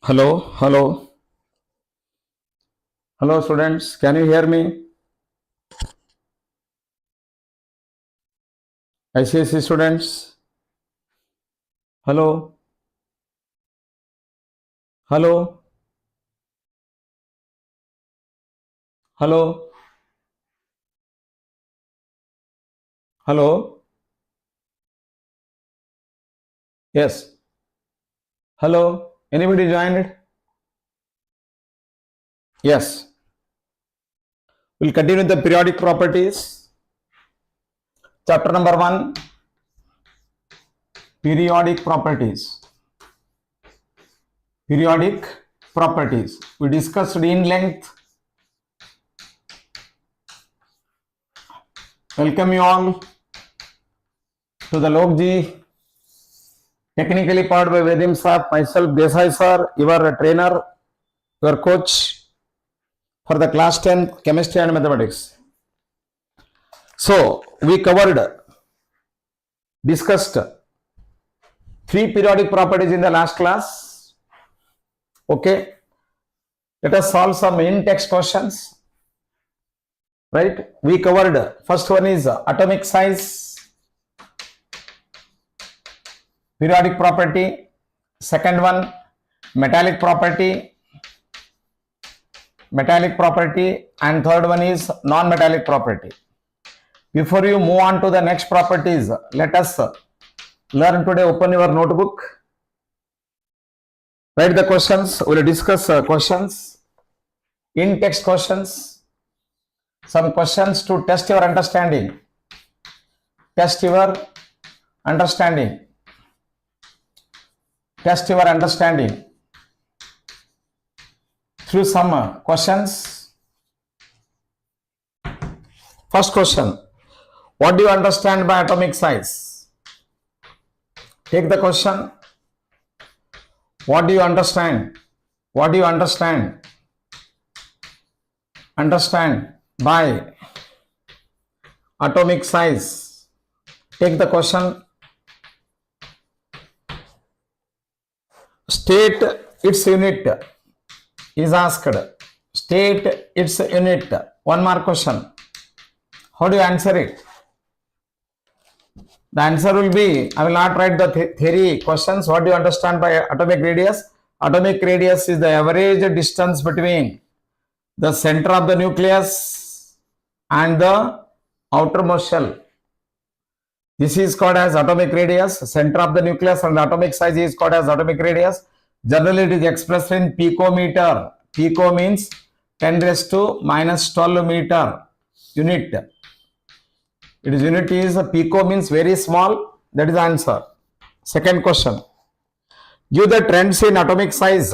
Hello, hello, hello, students. Can you hear me? ICSE students. Hello, hello, hello, hello. Yes. Hello. Anybody joined? Yes. We'll continue the periodic properties. Chapter number 1, periodic properties. Periodic properties. We discussed in length. Welcome you all to the Lokji. Technically powered by Vedim sir, myself Desai sir, your trainer, your coach for the class 10 chemistry and mathematics. So we discussed 3 periodic properties in the last class. Okay, let us solve some in-text questions. Right, we covered first one is atomic size, periodic property. Second one, metallic property, and third one is non-metallic property. Before you move on to the next properties, let us learn today. Open your notebook, write the questions. We will discuss questions, in-text questions, some questions to test your understanding. Test your understanding. Through some questions. First question, what do you understand by atomic size? Take the question. What do you understand? What do you understand by atomic size? Take the question. State its unit is asked. State its unit. One more question. How do you answer it? The answer will be, I will not write the theory questions. What do you understand by atomic radius? Atomic radius is the average distance between the center of the nucleus and the outermost shell. This is called as atomic radius. Center of the nucleus and the atomic size is called as atomic radius. Generally, it is expressed in picometer. Pico means 10 raised to minus 12 meter unit. Its unit is pico, means very small. That is the answer. Second question. Give the trends in atomic size.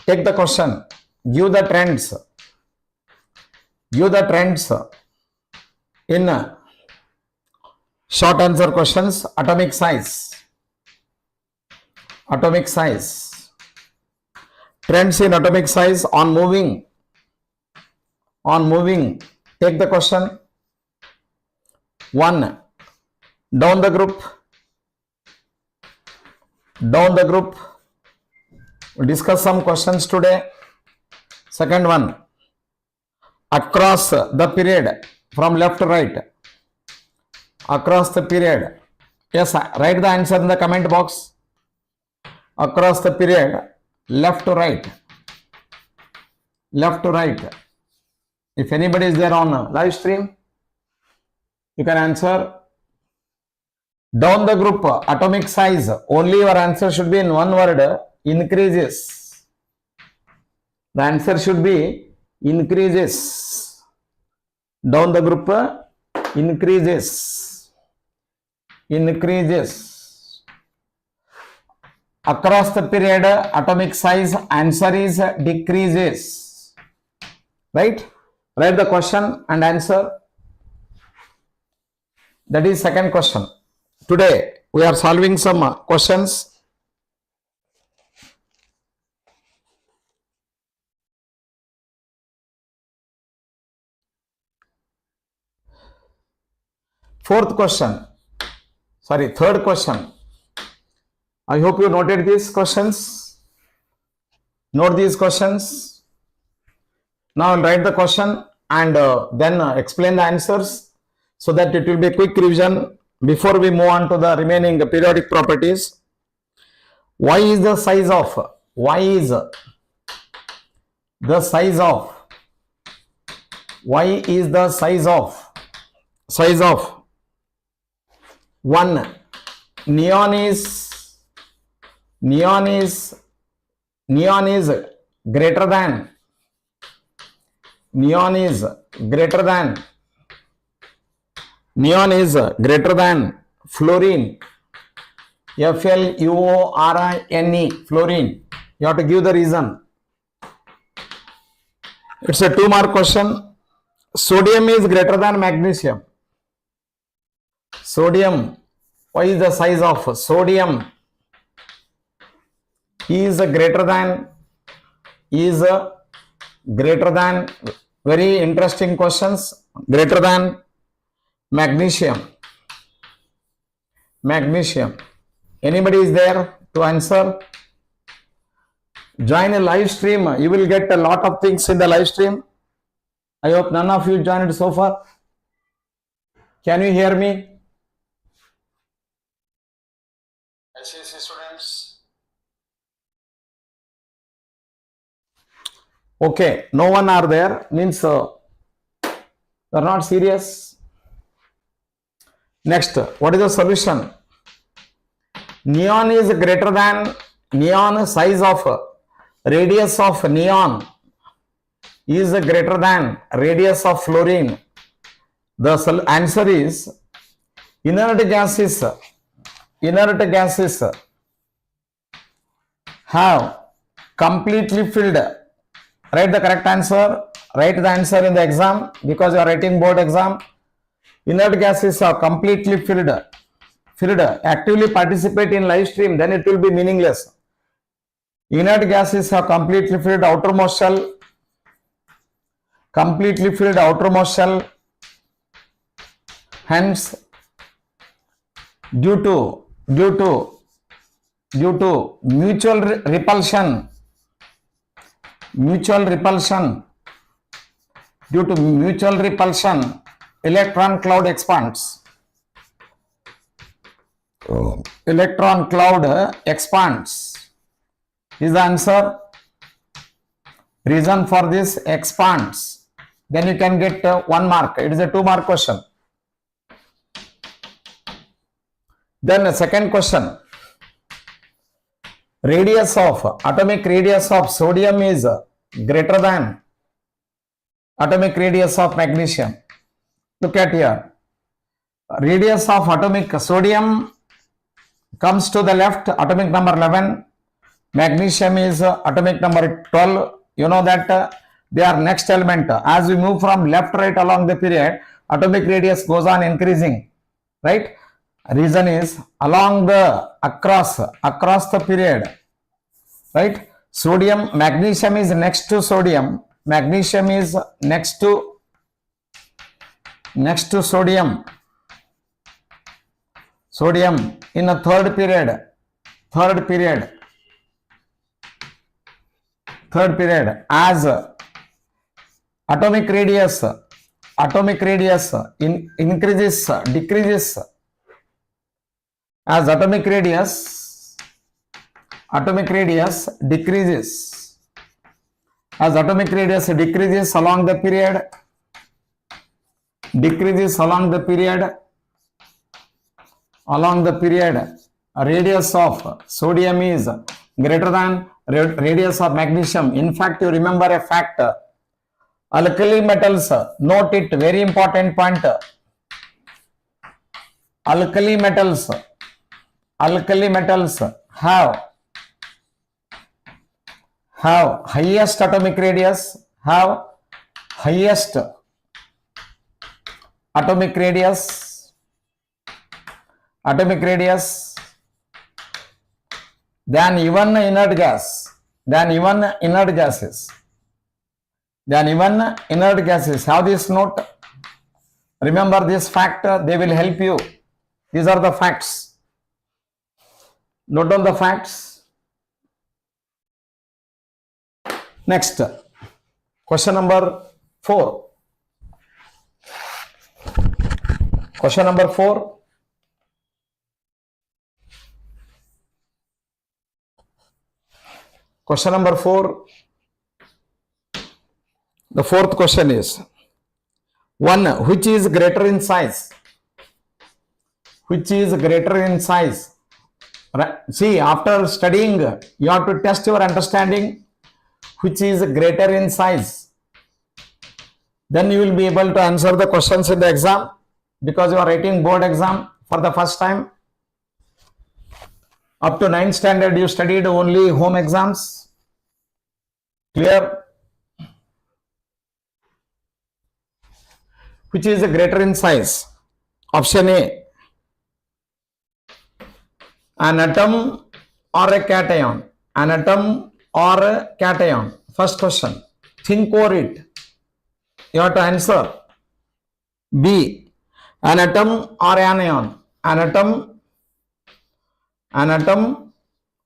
Take the question. Give the trends. In short answer questions. Atomic size. Trends in atomic size on moving. Take the question. 1. Down the group. We'll discuss some questions today. Second one. Across the period, from left to right. Across the period. Yes, write the answer in the comment box. Across the period, left to right. If anybody is there on live stream, you can answer. Down the group, atomic size, only your answer should be in one word, increases. The answer should be increases. Down the group, increases. Across the period, atomic size, answer is decreases. Right? Write the question and answer. That is second question. Today we are solving some questions. Third question. I hope you noted these questions. Note these questions. Now I'll write the question and then explain the answers so that it will be a quick revision before we move on to the remaining periodic properties. Y is the size of y is the size of y is the size of one neon is greater than neon is greater than fluorine, Fluorine, fluorine. You have to give the reason. It's a 2-mark question. Sodium is greater than magnesium. Sodium, what is the size of sodium? Is greater than, very interesting questions, greater than magnesium. Anybody is there to answer? Join a live stream. You will get a lot of things in the live stream. I hope none of you joined so far. Can you hear me? SAC students. Okay, no one are there, means you are not serious. Next, what is the solution? Neon is greater than, neon size of radius of neon is greater than radius of fluorine. The answer is inert gases have completely filled. Write the correct answer. Write the answer in the exam because you are writing board exam. Inert gases are completely filled. Actively participate in live stream, then it will be meaningless. Inert gases are completely filled outermost shell. Hence, due to mutual repulsion, electron cloud expands. Electron cloud expands is the answer. Reason for this, expands. Then you can get 1 mark. It is a 2-mark question. Then the second question. Atomic radius of sodium is greater than atomic radius of magnesium. Look at here. Radius of atomic sodium comes to the left, atomic number 11. Magnesium is atomic number 12. You know that they are next element. As we move from left right along the period, atomic radius goes on increasing, right? Reason is along the across the period, right? Magnesium is next to sodium. Magnesium is next to sodium. In a third period, as atomic radius decreases. As atomic radius decreases. As atomic radius decreases along the period, radius of sodium is greater than radius of magnesium. In fact, you remember a fact. Alkali metals, note it, very important point. Alkali metals have highest atomic radius, atomic radius than even inert gases. Have this note. Remember this fact, they will help you. These are the facts. Note down the facts. Next, question number 4. Question number 4. Question number 4. The fourth question is 1. Which is greater in size? Which is greater in size? See, after studying, you have to test your understanding. Which is greater in size? Then you will be able to answer the questions in the exam, because you are writing board exam for the first time. Up to 9th standard, you studied only home exams. Clear? Which is greater in size? Option A, an atom or a cation. An atom or a cation. First question. Think over it. You have to answer. B, an atom or anion. An atom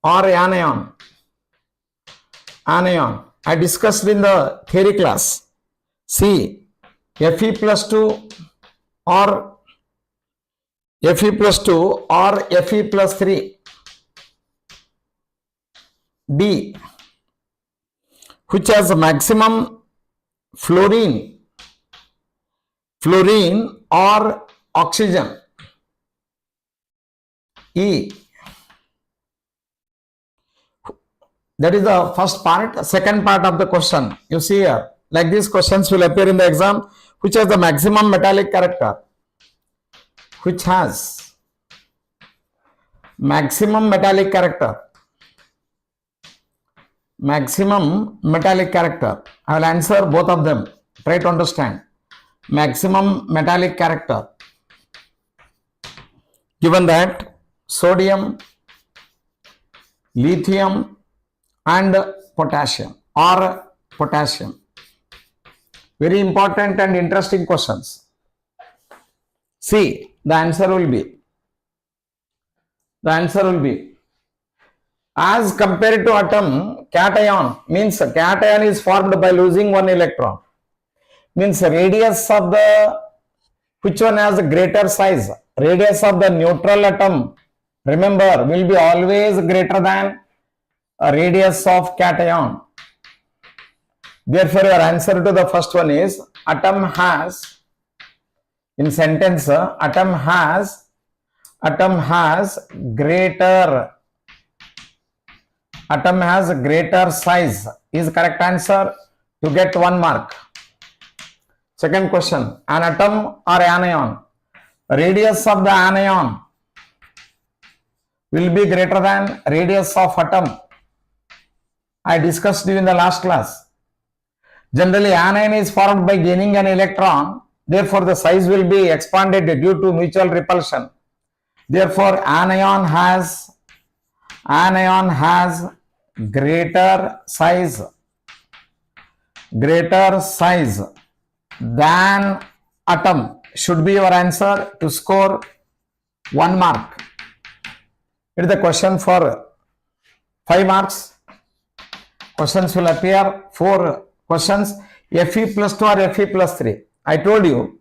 or anion. Anion. I discussed in the theory class. C, Fe plus 2 or Fe plus 2 or Fe plus 3. D, which has maximum fluorine or oxygen. E, that is the first part. Second part of the question, you see here, like these questions will appear in the exam. Which has the maximum metallic character? Which has maximum metallic character? Maximum metallic character. I will answer both of them. Try to understand. Maximum metallic character. Given that sodium, lithium and potassium or potassium. Very important and interesting questions. See, the answer will be as compared to atom, cation means cation is formed by losing one electron. Means radius of the, which one has a greater size? Radius of the neutral atom, remember, will be always greater than a radius of cation. Therefore, your answer to the first one is atom has, in sentence, atom has greater size is correct answer to get 1 mark. Second question, an atom or anion. Radius of the anion will be greater than radius of atom. I discussed you in the last class. Generally, anion is formed by gaining an electron. Therefore, the size will be expanded due to mutual repulsion. Therefore, anion has greater size than atom should be your answer to score 1 mark. It is the question for 5 marks. Questions will appear 4 questions. Fe plus 2 or Fe plus 3. I told you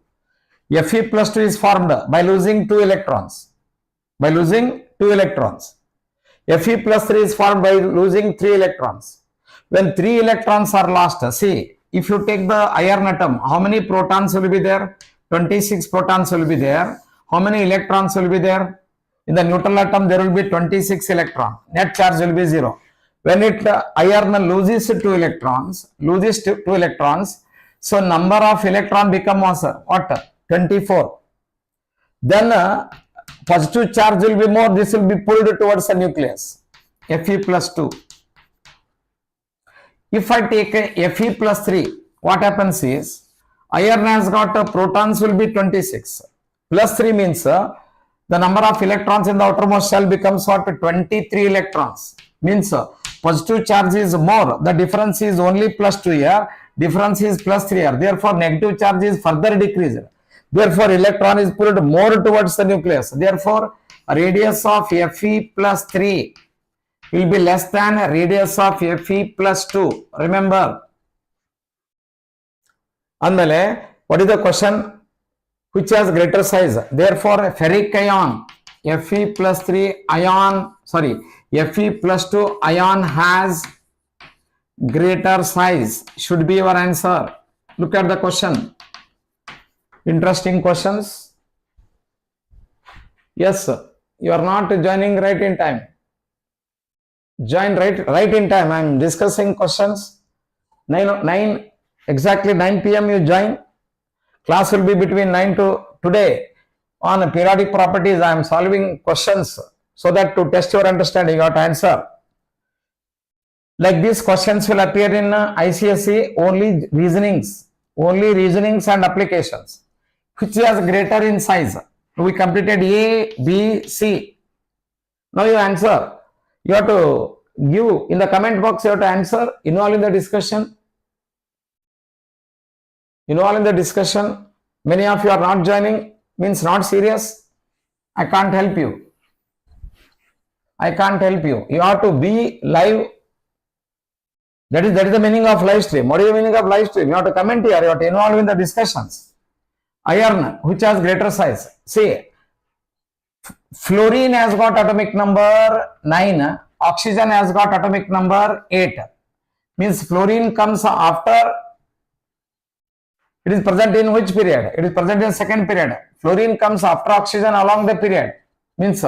Fe plus 2 is formed by losing 2 electrons. Fe plus 3 is formed by losing 3 electrons. When 3 electrons are lost, see, if you take the iron atom, how many protons will be there? 26 protons will be there. How many electrons will be there? In the neutral atom, there will be 26 electrons. Net charge will be 0. When iron loses 2 electrons, so number of electron becomes what? 24. Then positive charge will be more. This will be pulled towards the nucleus. Fe plus 2. If I take a Fe plus 3, what happens is iron has got protons will be 26. Plus 3 means the number of electrons in the outermost shell becomes what? 23 electrons. Means positive charge is more. The difference is only plus 2 here. Difference is plus 3 here. Therefore, negative charge is further decreased. Therefore, electron is pulled more towards the nucleus. Therefore, radius of Fe plus 3 will be less than radius of Fe plus 2. Remember. Andale, what is the question? Which has greater size? Therefore, ferric ion Fe plus 3 ion, Fe plus 2 ion has greater size. Should be your answer. Look at the question. Interesting questions. Yes, sir. You are not joining right in time. Join right in time. I am discussing questions. 9 exactly 9 p.m. you join. Class will be between 9 to today. On periodic properties, I am solving questions so that to test your understanding, you have to answer. Like these questions will appear in ICSE only reasonings and applications. Which is greater in size? We completed A, B, C. Now you answer. You have to give in the comment box. You have to answer. Involve in the discussion. Many of you are not joining. Means not serious. I can't help you. You have to be live. That is the meaning of live stream. What is the meaning of live stream? You have to comment here. You have to involve in the discussions. Iron, which has greater size? See, fluorine has got atomic number 9. Oxygen has got atomic number 8. Means fluorine comes after. It is present in which period? It is present in second period. Fluorine comes after oxygen along the period. Means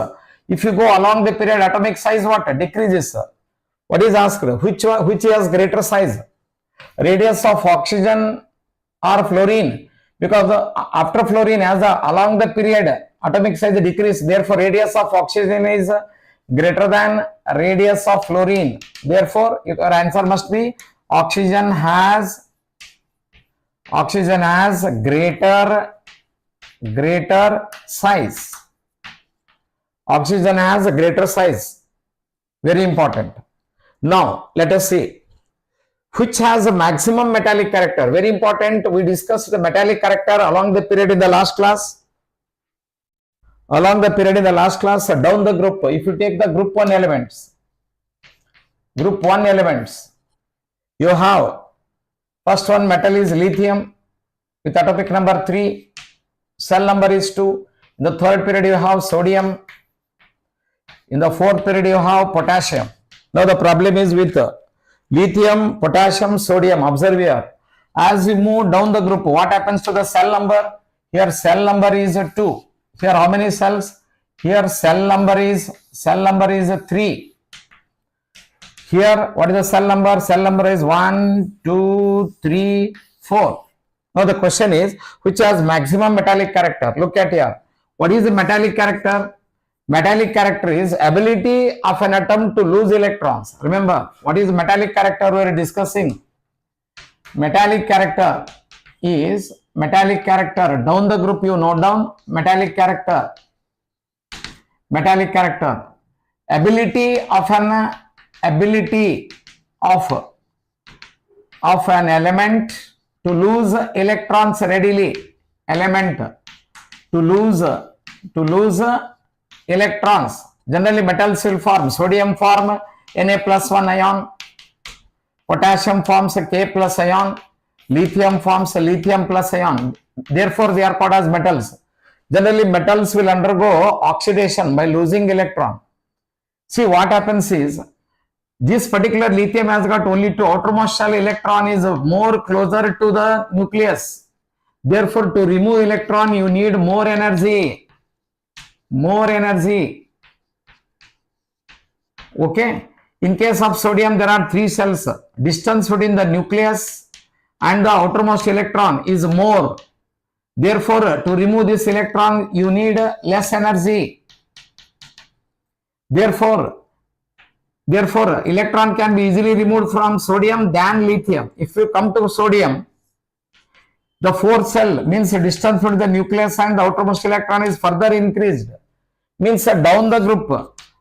if you go along the period, atomic size what? Decreases. What is asked? Which has greater size? Radius of oxygen or fluorine? Because after fluorine, as along the period, atomic size decrease. Therefore, radius of oxygen is greater than radius of fluorine. Therefore, your answer must be oxygen has greater size. Oxygen has a greater size. Very important. Now, let us see. Which has a maximum metallic character? Very important. We discussed the metallic character along the period in the last class. Down the group, if you take the group 1 elements, you have first one metal is lithium with atomic number 3, cell number is 2. In the third period, you have sodium. In the fourth period, you have potassium. Now, the problem is with lithium, potassium, sodium. Observe here. As we move down the group, what happens to the cell number? Here, cell number is 2. Here, how many cells? Here, cell number is 3. Here, what is the cell number? Cell number is 1, 2, 3, 4. Now, the question is, which has maximum metallic character? Look at here. What is the metallic character? Metallic character is ability of an atom to lose electrons. Remember, what is metallic character we are discussing? Metallic character is down the group, you note down metallic character. Ability of an element to lose electrons readily. Electrons. Generally, metals will form. Sodium form Na plus 1 ion. Potassium forms K plus ion. Lithium forms lithium plus ion. Therefore, they are called as metals. Generally, metals will undergo oxidation by losing electron. See, what happens is, this particular lithium has got only 2. Outermost shell electron is more closer to the nucleus. Therefore, to remove electron, you need more energy. Okay. In case of sodium, there are 3 cells. Distance between the nucleus and the outermost electron is more. Therefore, to remove this electron, you need less energy. Therefore, electron can be easily removed from sodium than lithium. If you come to sodium, the 4th cell means the distance between the nucleus and the outermost electron is further increased. Means down the group,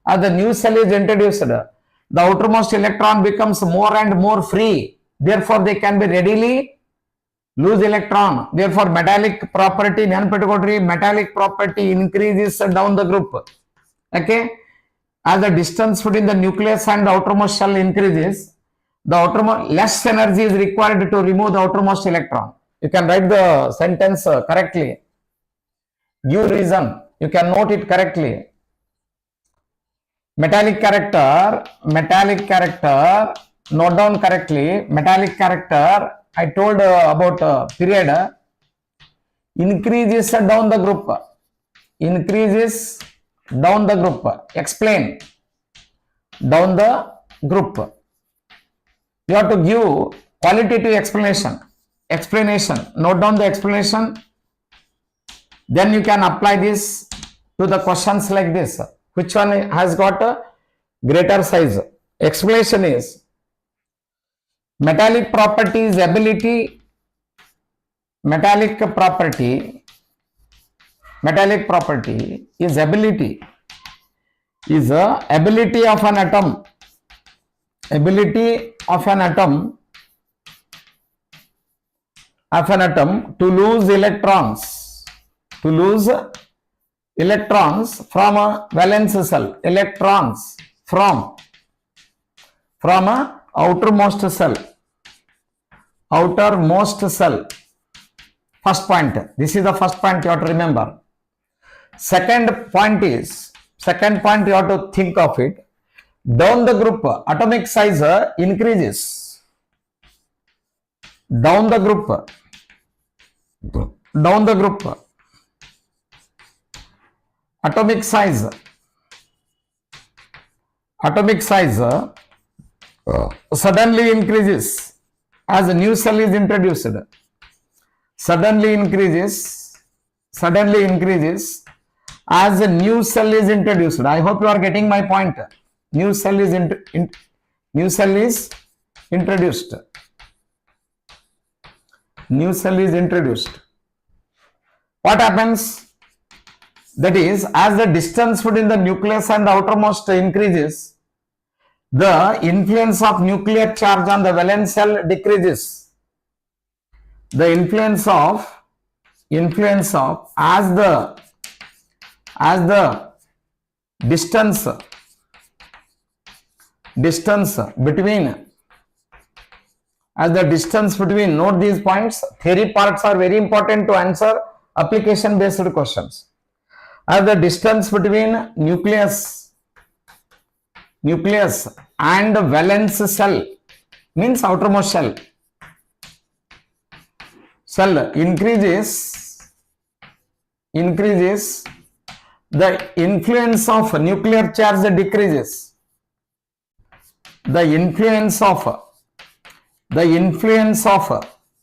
as the new cell is introduced, the outermost electron becomes more and more free. Therefore, they can be readily lose electron. Therefore, metallic property increases down the group. Okay. As the distance between the nucleus and the outermost shell increases, the outermost less energy is required to remove the outermost electron. You can write the sentence correctly. Give reason. You can note it correctly. Metallic character, note down correctly. Metallic character, I told about period, increases down the group. Increases down the group. Explain. Down the group. You have to give qualitative explanation. Note down the explanation. Then you can apply this to the questions like this. Which one has got a greater size? Explanation is metallic property is ability. Metallic property is ability. Is a ability of an atom. Ability of an atom to lose electrons. To lose electrons from a valence cell. Electrons from a outermost cell. Outermost cell. First point. This is the first point you have to remember. Second point you have to think of it. Down the group, atomic size increases. Down the group. Atomic size suddenly increases as a new cell is introduced. Suddenly increases as a new cell is introduced. I hope you are getting my point. New cell is introduced. What happens? That is, as the distance between the nucleus and the outermost increases, the influence of nuclear charge on the valence shell decreases. The influence of as the distance between, note these points. Theory parts are very important to answer application based questions. As the distance between nucleus and valence cell, means outermost cell increases, the influence of nuclear charge decreases. The influence of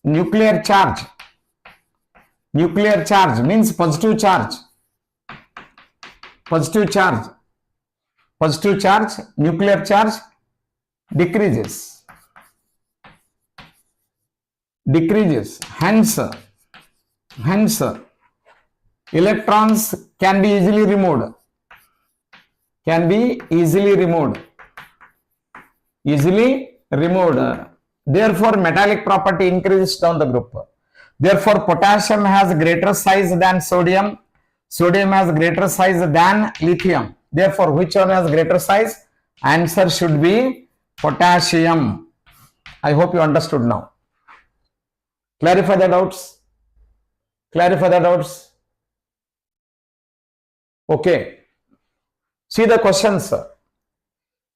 nuclear charge means positive charge, nuclear charge decreases. Hence electrons can be easily removed. Therefore, metallic property increases down the group. Therefore, potassium has greater size than sodium. Sodium has greater size than lithium. Therefore, which one has greater size? Answer should be potassium. I hope you understood now. Clarify the doubts. Okay. See the questions.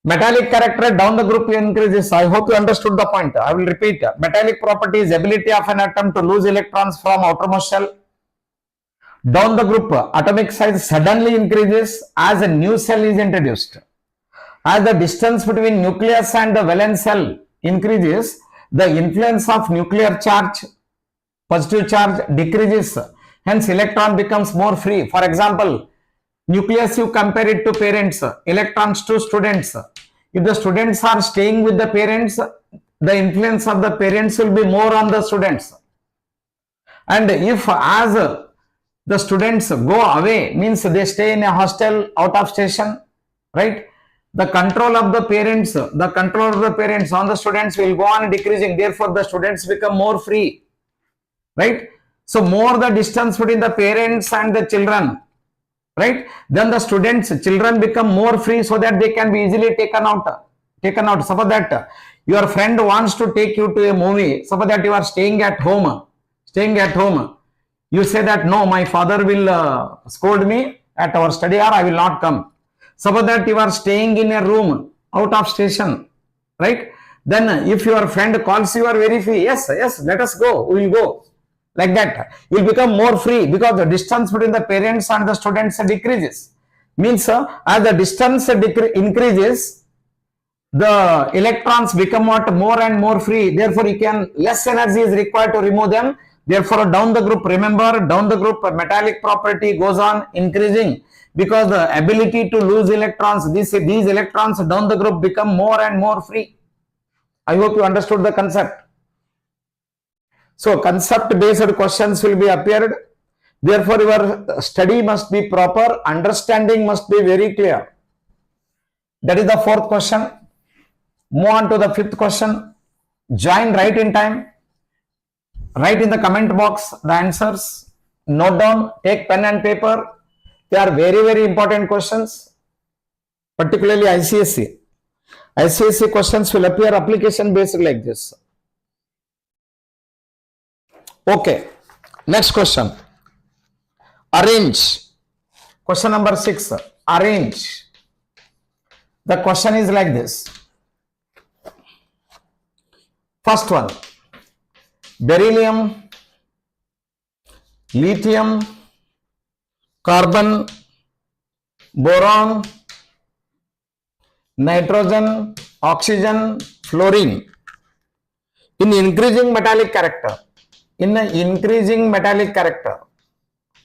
Metallic character down the group increases. I hope you understood the point. I will repeat. Metallic property is ability of an atom to lose electrons from outermost shell. Down the group, atomic size suddenly increases as a new cell is introduced. As the distance between nucleus and the valence cell increases, the influence of nuclear charge, positive charge, decreases. Hence, electron becomes more free. For example, nucleus you compare it to parents, electrons to students. If the students are staying with the parents, the influence of the parents will be more on the students. And if as the students go away, means they stay in a hostel out of station, right? The control of the parents on the students will go on decreasing. Therefore, the students become more free, right? So, more the distance between the parents and the children, right? Then the children become more free so that they can be easily taken out. Suppose that your friend wants to take you to a movie. Suppose that you are staying at home. You say that no, my father will scold me at our study hour, I will not come. Suppose that you are staying in a room out of station, right? Then if your friend calls, you are very free. Yes, let us go. We will go. Like that, you will become more free because the distance between the parents and the students decreases. Means as the distance increases, the electrons become more and more free. Therefore, less energy is required to remove them. Therefore, down the group metallic property goes on increasing because the ability to lose electrons, these electrons down the group become more and more free. I hope you understood the concept. So, concept based questions will be appeared. Therefore, your study must be proper, understanding must be very clear. That is the fourth question. Move on to the fifth question. Join right in time. Write in the comment box the answers. Note down, take pen and paper. They are very, very important questions, particularly ICSE. ICSE questions will appear application based like this. Okay, next question. Arrange. Question number 6. Arrange. The question is like this. First one. Beryllium, lithium, carbon, boron, nitrogen, oxygen, fluorine. In increasing metallic character.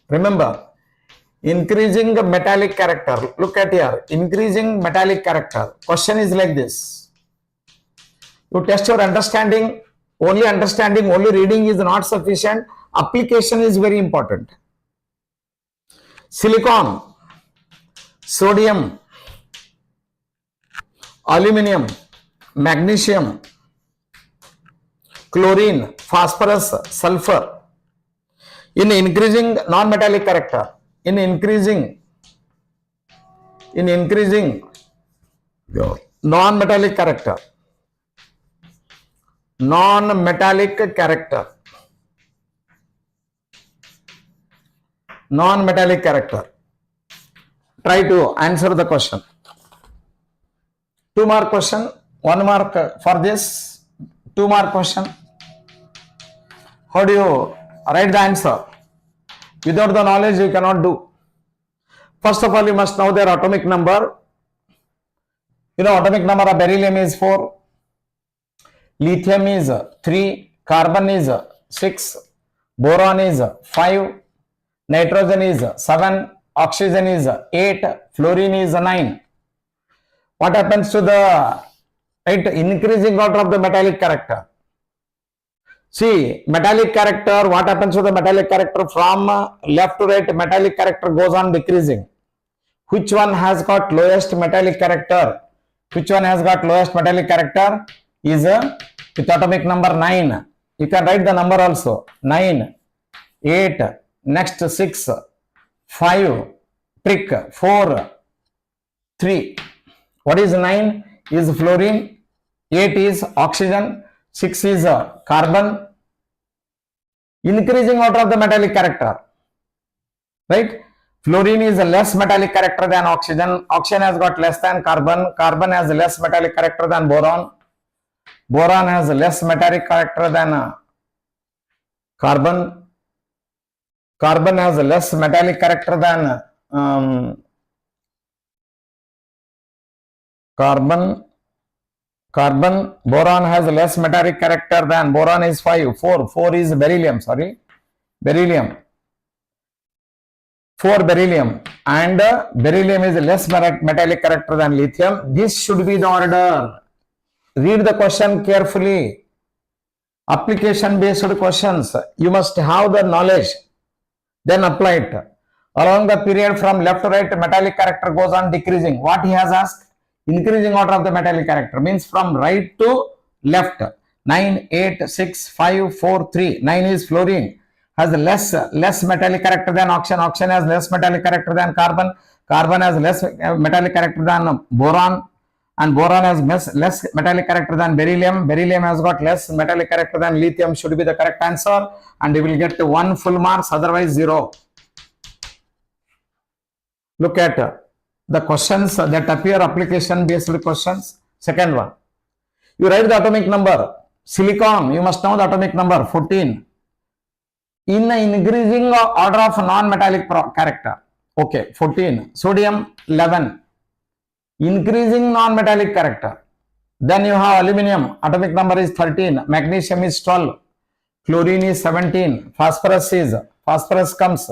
Remember, increasing metallic character. Look at here. Increasing metallic character. Question is like this. You test your understanding. Only reading is not sufficient. Application is very important. Silicon, sodium, aluminum, magnesium, chlorine, phosphorus, sulfur. In increasing non-metallic character, in increasing non-metallic character. Non-metallic character. Try to answer the question. 2 mark question. 1 mark for this. 2 mark question. How do you write the answer? Without the knowledge, you cannot do. First of all, you must know their atomic number. You know, atomic number of beryllium is 4. Lithium is 3, carbon is 6, boron is 5, nitrogen is 7, oxygen is 8, fluorine is 9. What happens to the increasing order of the metallic character? See, metallic character, what happens to the metallic character from left to right? Metallic character goes on decreasing. Which one has got lowest metallic character? Is with atomic number 9. You can write the number also. 9, 8, next 6, 5, trick, 4, 3. What is 9? Is fluorine. 8 is oxygen. 6 is carbon. Increasing order of the metallic character. Right? Fluorine is a less metallic character than oxygen. Oxygen has got less than carbon. Carbon has less metallic character than boron. Boron has less metallic character than carbon. Carbon has less metallic character than carbon. Boron has less metallic character than boron is 5. 4 is beryllium. 4 beryllium, and beryllium is less metallic character than lithium. This should be the order. Read the question carefully. Application based questions. You must have the knowledge, then apply it. Along the period from left to right, metallic character goes on decreasing. What he has asked? Increasing order of the metallic character means from right to left. 9, 8, 6, 5, 4, 3. 9 is fluorine. has less metallic character than oxygen. Oxygen has less metallic character than carbon. Carbon has less metallic character than boron, and boron has less metallic character than beryllium. Beryllium has got less metallic character than lithium. Should be the correct answer, and you will get 1 full marks, otherwise 0. Look at the questions that appear, application based questions. Second one, you write the atomic number. Silicon, you must know the atomic number 14. In the increasing order of non-metallic character. Okay, 14. Sodium 11. Increasing non-metallic character. Then you have aluminum, atomic number is 13. Magnesium is 12. Chlorine is 17. Phosphorus comes.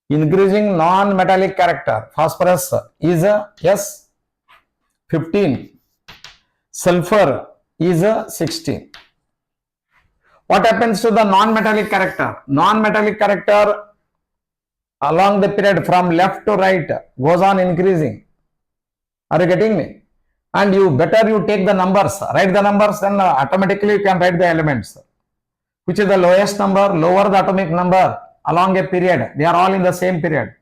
Increasing non-metallic character. Phosphorus is yes 15. Sulfur is 16. What happens to the non-metallic character? Non-metallic character along the period from left to right goes on increasing. Are you getting me? And you take the numbers, write the numbers, then automatically you can write the elements. Which is the lowest number? Lower the atomic number along a period. They are all in the same period.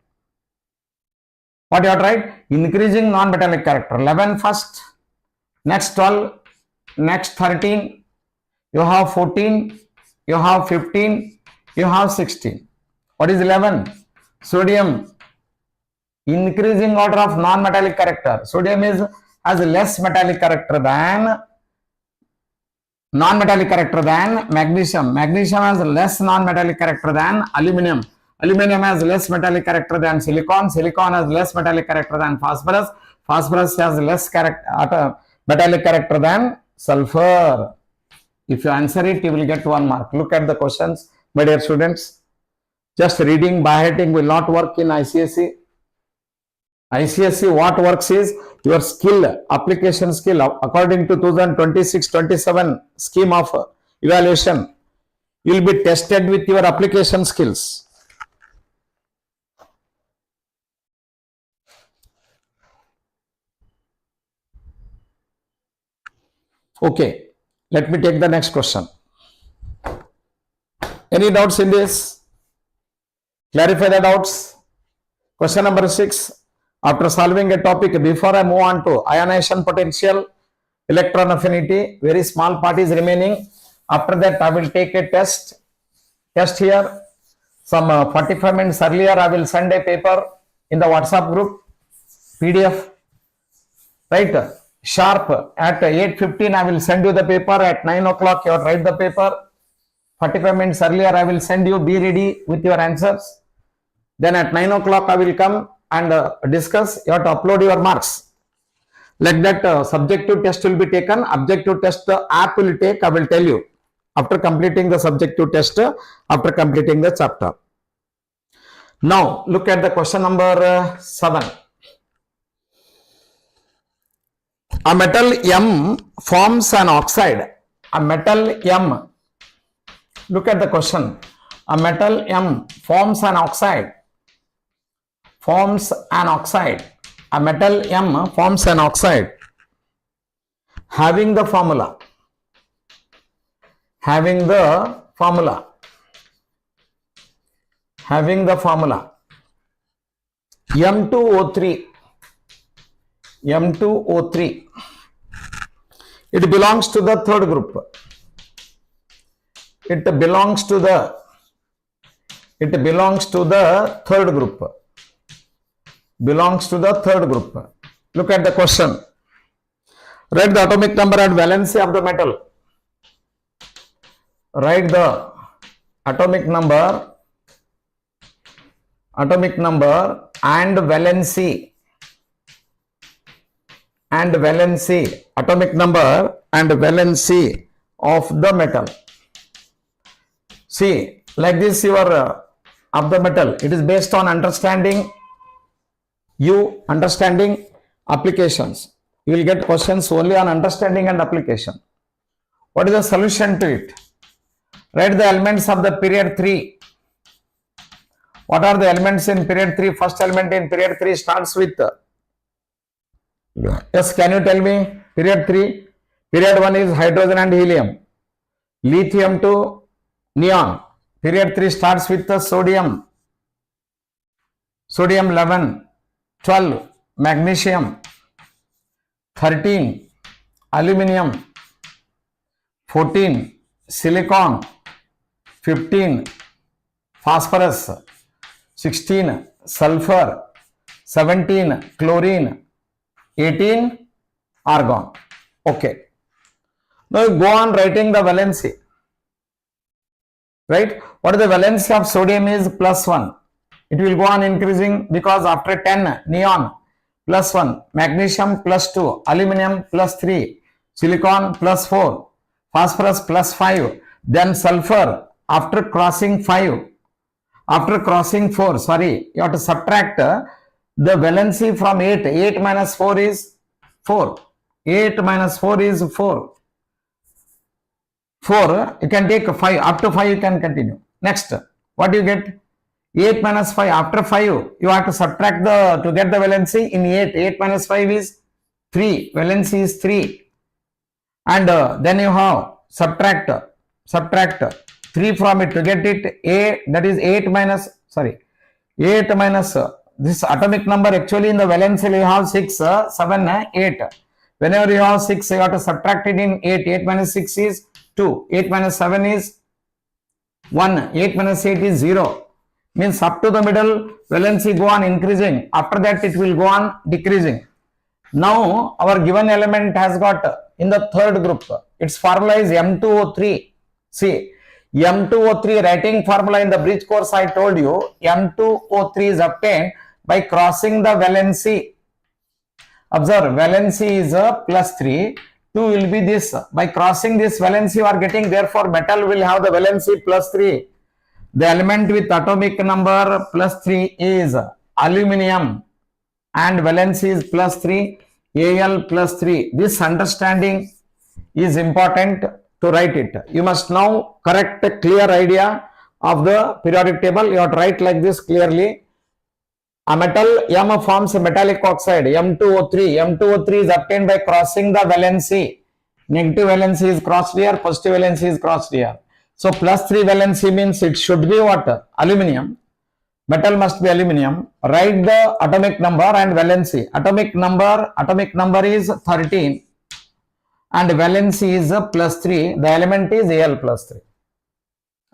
What you have to write? Increasing non-metallic character. 11 first, next 12, next 13, you have 14, you have 15, you have 16. What is 11? Sodium. Increasing order of non-metallic character. Sodium has less metallic character than non-metallic character than magnesium. Magnesium has less non-metallic character than aluminum. Aluminum has less metallic character than silicon. Silicon has less metallic character than phosphorus. Phosphorus has less metallic character than sulfur. If you answer it, you will get 1 mark. Look at the questions, my dear students. Just reading by heading will not work in ICSE. ICSE, what works is your skill, application skill, according to 2026-27 scheme of evaluation. You will be tested with your application skills. Okay, let me take the next question. Any doubts in this? Clarify the doubts. Question number 6. After solving a topic, before I move on to ionization potential, electron affinity, very small part is remaining. After that, I will take a test here. Some 45 minutes earlier, I will send a paper in the WhatsApp group, PDF, right? Sharp at 8:15, I will send you the paper. At 9 o'clock, you write the paper. 45 minutes earlier, I will send you, be ready with your answers. Then at 9 o'clock, I will come and discuss. You have to upload your marks. Like that, subjective test will be taken. Objective test, the app will take, I will tell you. After completing the subjective test, after completing the chapter. Now, look at the question number 7. A metal M forms an oxide. A metal M. Look at the question. A metal M forms an oxide. Forms an oxide. A metal M forms an oxide. Having the formula. Having the formula. Having the formula. M2O3. M2O3. It belongs to the third group. It belongs to the third group. Belongs to the third group. Look at the question. Write the atomic number and valency of the metal. Write the atomic number and valency. Atomic number and valency of the metal. See, like this, your of the metal. It is based on understanding applications. You will get questions only on understanding and application. What is the solution to it? Write the elements of the period 3. What are the elements in period 3? First element in period 3 starts with. Yes, can you tell me? Period 3. Period 1 is hydrogen and helium. Lithium to neon. Period 3 starts with the sodium. Sodium 11, 12 magnesium, 13 aluminum, 14 silicon, 15 phosphorus, 16 sulfur, 17 chlorine, 18 argon. Okay. Now you go on writing the valency. Right? What is the valency of sodium is +1. It will go on increasing because after 10 neon +1, magnesium +2, aluminum +3, silicon +4, phosphorus +5, then sulfur after crossing 5, after crossing 4, sorry, you have to subtract the valency from 8. 8 minus 4 is 4. 8 minus 4 is 4. 4, you can take 5, up to 5 you can continue. Next, what do you get? 8 minus 5, after 5, you have to subtract to get the valency in 8. 8 minus 5 is 3, valency is 3. And then you have subtract 3 from it to get it, that is 8 minus, this atomic number actually in the valency you have 6, 7, 8. Whenever you have 6, you have to subtract it in 8. 8 minus 6 is 2. 8 minus 7 is 1. 8 minus 8 is 0. Means up to the middle, valency go on increasing. After that, it will go on decreasing. Now, our given element has got in the third group. Its formula is M2O3. See, M2O3 writing formula in the bridge course I told you, M2O3 is obtained by crossing the valency. Observe, valency is a +3. 2 will be this. By crossing this valency you are getting, therefore metal will have the valency +3. The element with atomic number +3 is aluminum and valency is +3, Al +3. This understanding is important to write it. You must now correct a clear idea of the periodic table. You have to write like this clearly. A metal M forms a metallic oxide M2O3. M2O3 is obtained by crossing the valency. Negative valency is crossed here, positive valency is crossed here. So +3 valency means it should be what? Aluminum. Metal must be aluminum. Write the atomic number and valency. Atomic number is 13 and valency is +3. The element is Al +3.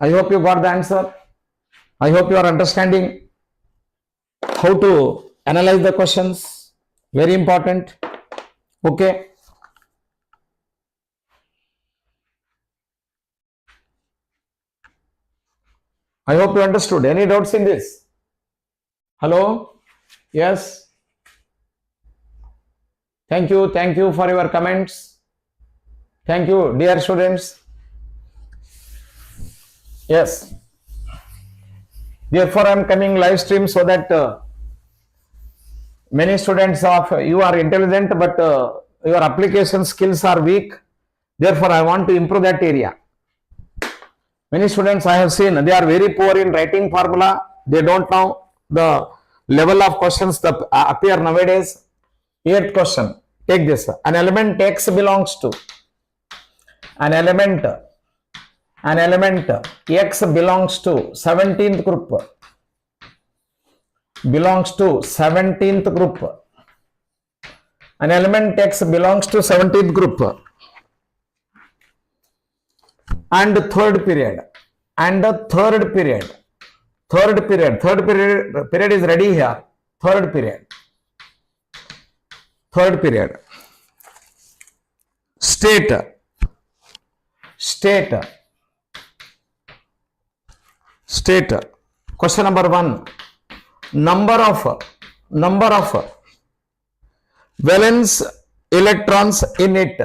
I hope you got the answer. I hope you are understanding how to analyze the questions. Very important. Okay. I hope you understood. Any doubts in this? Hello? Yes? Thank you for your comments. Thank you, dear students. Yes. Therefore, I am coming live stream so that many students of you are intelligent, but your application skills are weak. Therefore, I want to improve that area. Many students I have seen, they are very poor in writing formula. They don't know the level of questions that appear nowadays. 8th question. Take this. An element X belongs to. An element X belongs to 17th group. Belongs to 17th group. An element X belongs to 17th group. And third period. Third period is ready here. Third period. State. Question number 1. Number of valence electrons in it.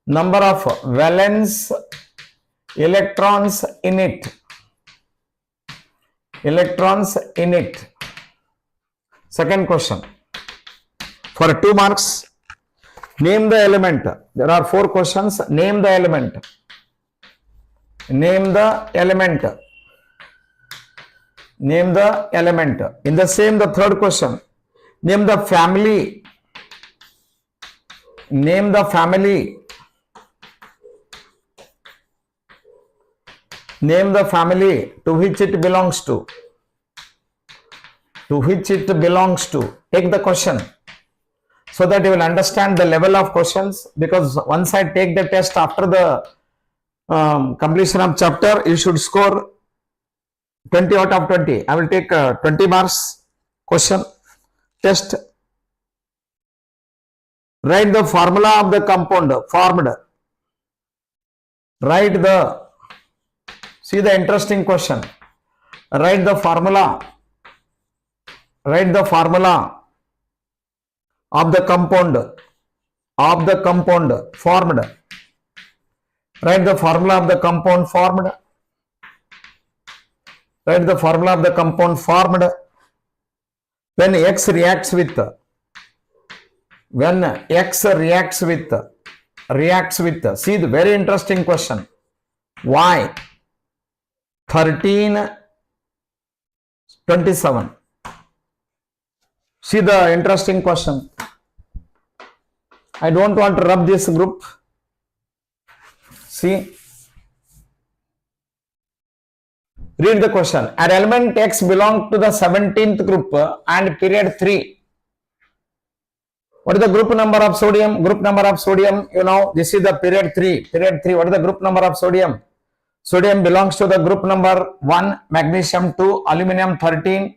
Number of valence electrons in it. Second question. For 2 marks, name the element. There are 4 questions. Name the element. In the same, the third question. Name the family. Name the family to which it belongs to. To which it belongs to. Take the question so that you will understand the level of questions, because once I take the test after the completion of chapter, you should score 20 out of 20. I will take 20 marks question test. Write the formula of the compound formed. Write the, see the interesting question. Write the formula. Write the formula of the compound formed. Write the formula of the compound formed. Write the formula of the compound formed when X reacts with, see the very interesting question. Why 1327? See the interesting question. I don't want to rub this group. See, read the question. An element X belongs to the 17th group and period 3. What is the group number of sodium? Group number of sodium, you know, this is the period 3. Period 3, what is the group number of sodium? Sodium belongs to the group number 1, magnesium 2, aluminum 13,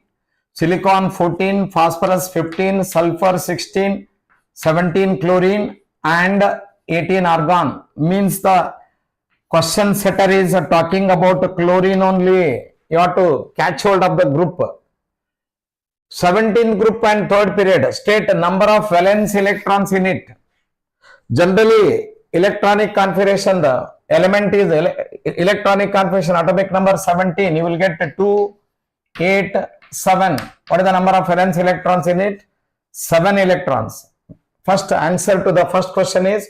silicon 14, phosphorus 15, sulfur 16, 17 chlorine and 18 argon. Means the question setter is talking about chlorine only. You have to catch hold of the group. 17th group and third period. State number of valence electrons in it. Generally, electronic configuration, the element is electronic configuration, atomic number 17. You will get 2, 8, 7. What is the number of valence electrons in it? 7 electrons. First answer to the first question is,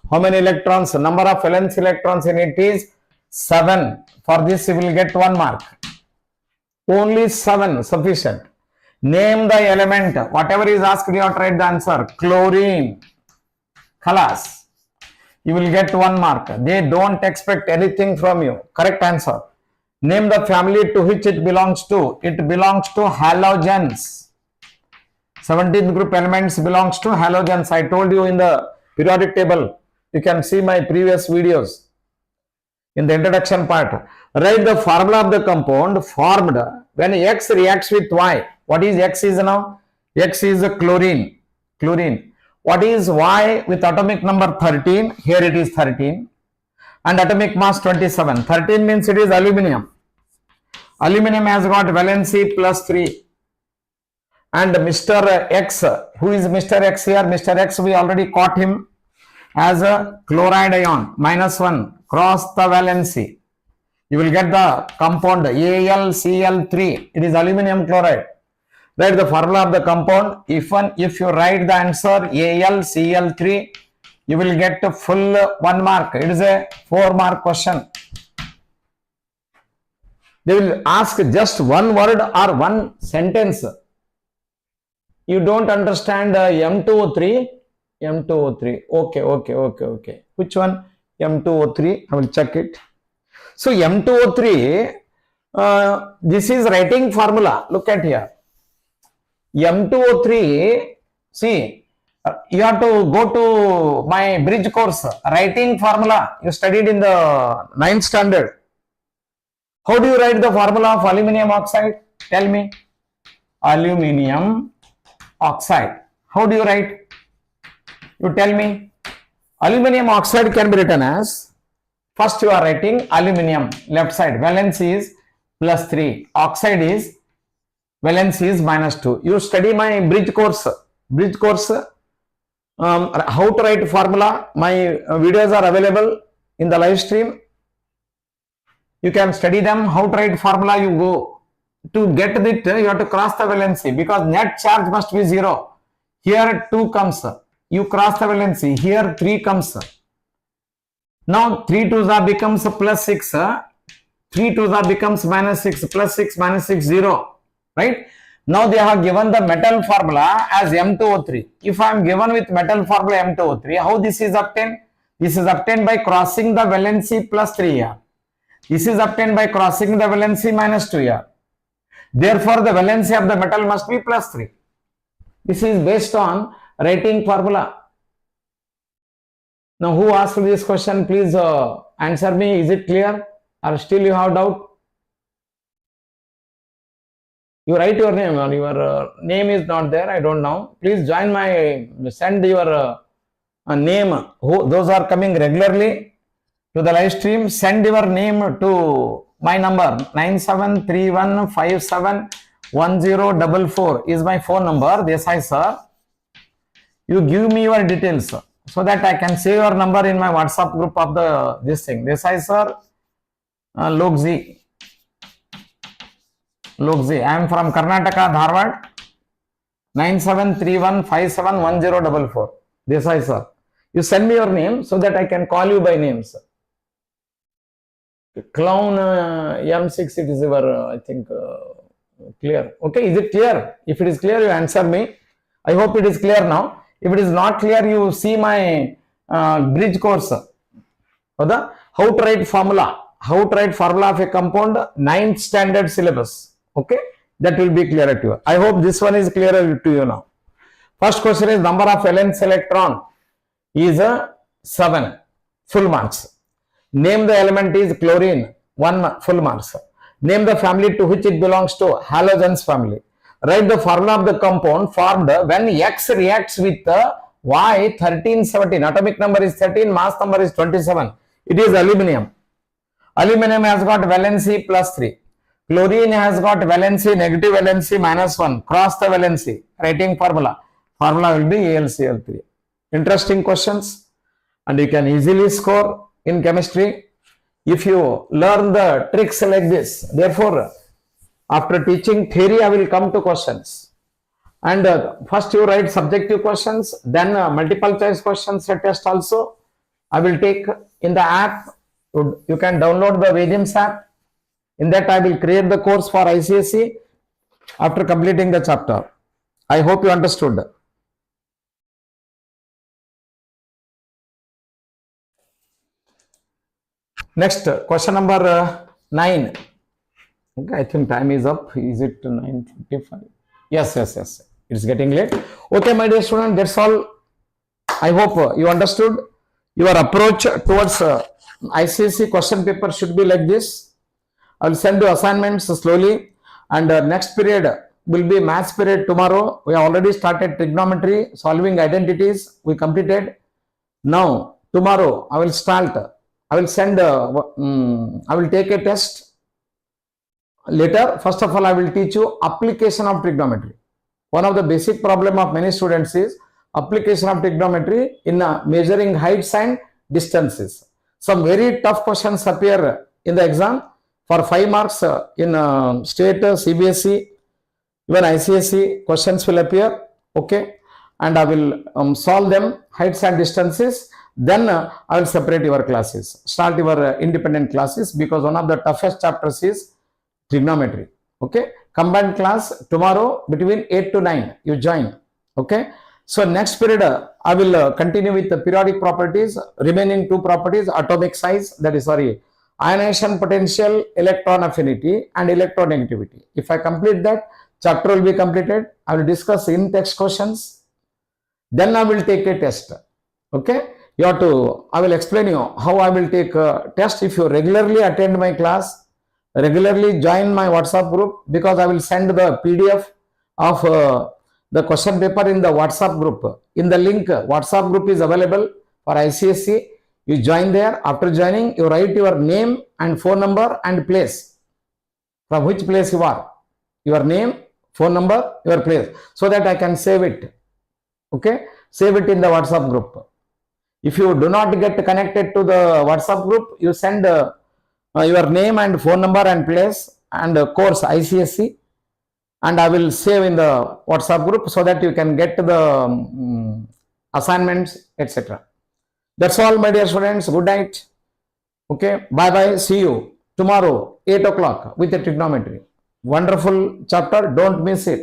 how many electrons? Number of valence electrons in it is 7. For this you will get 1 mark. Only 7 sufficient. Name the element. Whatever is asked, you have to write the answer. Chlorine. Khalas. You will get 1 mark. They don't expect anything from you. Correct answer. Name the family to which it belongs to. It belongs to halogens. 17th group elements belongs to halogens. I told you in the periodic table. You can see my previous videos. In the introduction part, write the formula of the compound formed when X reacts with Y. What is X is now? X is a chlorine. What is Y with atomic number 13? Here it is 13 and atomic mass 27. 13 means it is aluminum. Aluminum has got valency plus 3. And Mr. X, who is Mr. X here? Mr. X, we already caught him as a chloride ion, -1. Cross the valency. You will get the compound AlCl3. It is aluminum chloride. Write the formula of the compound. If you write the answer AlCl3, you will get a full 1 mark. It is a 4 mark question. They will ask just one word or one sentence. You don't understand M2O3. Okay. Which one? M2O3. I will check it. So M2O3, this is writing formula. Look at here. M2O3, see, you have to go to my bridge course. Writing formula, you studied in the 9th standard. How do you write the formula of aluminium oxide? Tell me. Aluminium oxide. How do you write? You tell me. Aluminium oxide can be written as, first you are writing aluminium, left side, valency is +3, oxide is, valency is -2. You study my bridge course, how to write formula. My videos are available in the live stream. You can study them, how to write formula. You go to get it, you have to cross the valency because net charge must be 0. Here 2 comes. You cross the valency. Here 3 comes. Now 3 2s are becomes +6. 3 2s are becomes -6. +6 -6 0. Right? Now they have given the metal formula as M2O3. If I am given with metal formula M2O3, how this is obtained? This is obtained by crossing the valency plus 3 here. This is obtained by crossing the valency minus 2 here. Therefore, the valency of the metal must be plus 3. This is based on rating formula. Now, who asked this question? Please answer me. Is it clear or still you have doubt? You write your name or your name is not there. I don't know. Please join my, send your name. Those are coming regularly to the live stream. Send your name to my number 9731571044 is my phone number. Desai sir. You give me your details so that I can save your number in my WhatsApp group of this thing. Desai sir, Lokji. I am from Karnataka, Dharwad. 9731571044. Desai sir. You send me your name so that I can call you by names. Clown M6, it is your, I think, clear. Okay, is it clear? If it is clear, you answer me. I hope it is clear now. If it is not clear, you see my bridge course. How to write formula. How to write formula of a compound, 9th standard syllabus. Okay, that will be clearer to you. I hope this one is clearer to you now. First question is number of valence electron is 7, full marks. Name the element is chlorine, 1 full marks. Name the family to which it belongs to, halogens family. Write the formula of the compound formed when X reacts with Y 1317. Atomic number is 13, mass number is 27. It is aluminum. Aluminum has got valency plus 3. Chlorine has got valency, negative valency minus 1. Cross the valency. Writing formula. Formula will be AlCl3. Interesting questions. And you can easily score in chemistry if you learn the tricks like this. Therefore, after teaching theory, I will come to questions. And first you write subjective questions, then multiple choice questions test also. I will take in the app. You can download the Vedims app. In that, I will create the course for ICSE after completing the chapter. I hope you understood. Next, question number 9. Okay, I think time is up. Is it 9:55? Yes. It's getting late. Okay, my dear student, that's all. I hope you understood. Your approach towards ICSE question paper should be like this. I will send you assignments slowly, and next period will be maths period tomorrow. We have already started trigonometry, solving identities. We completed. Now, tomorrow I will start. I will send. I will take a test. Later, first of all, I will teach you application of trigonometry. One of the basic problem of many students is application of trigonometry in measuring heights and distances. Some very tough questions appear in the exam for 5 marks in state, CBSE, even ICSE questions will appear. Okay, and I will solve them, heights and distances. Then I will separate your classes, start your independent classes, because one of the toughest chapters is trigonometry. Okay, combined class tomorrow between 8 to 9 you join. Okay, so next period I will continue with the periodic properties, remaining 2 properties, atomic size, that is ionization potential, electron affinity and electronegativity. If I complete that, chapter will be completed. I will discuss in text questions, then I will take a test. Okay, you have to, I will explain you how I will take a test. If you regularly attend my class, regularly join my WhatsApp group, because I will send the PDF of the question paper in the WhatsApp group. In the link, WhatsApp group is available for ICSE. You join there. After joining, you write your name and phone number and place, from which place you are. Your name, phone number, your place, so that I can save it. Okay, save it in the WhatsApp group. If you do not get connected to the WhatsApp group, you send your name and phone number and place and course ICSE, and I will save in the WhatsApp group so that you can get the assignments, etc. That's all, my dear students. Good night. Okay, bye bye. See you tomorrow 8 o'clock with the trigonometry. Wonderful chapter. Don't miss it.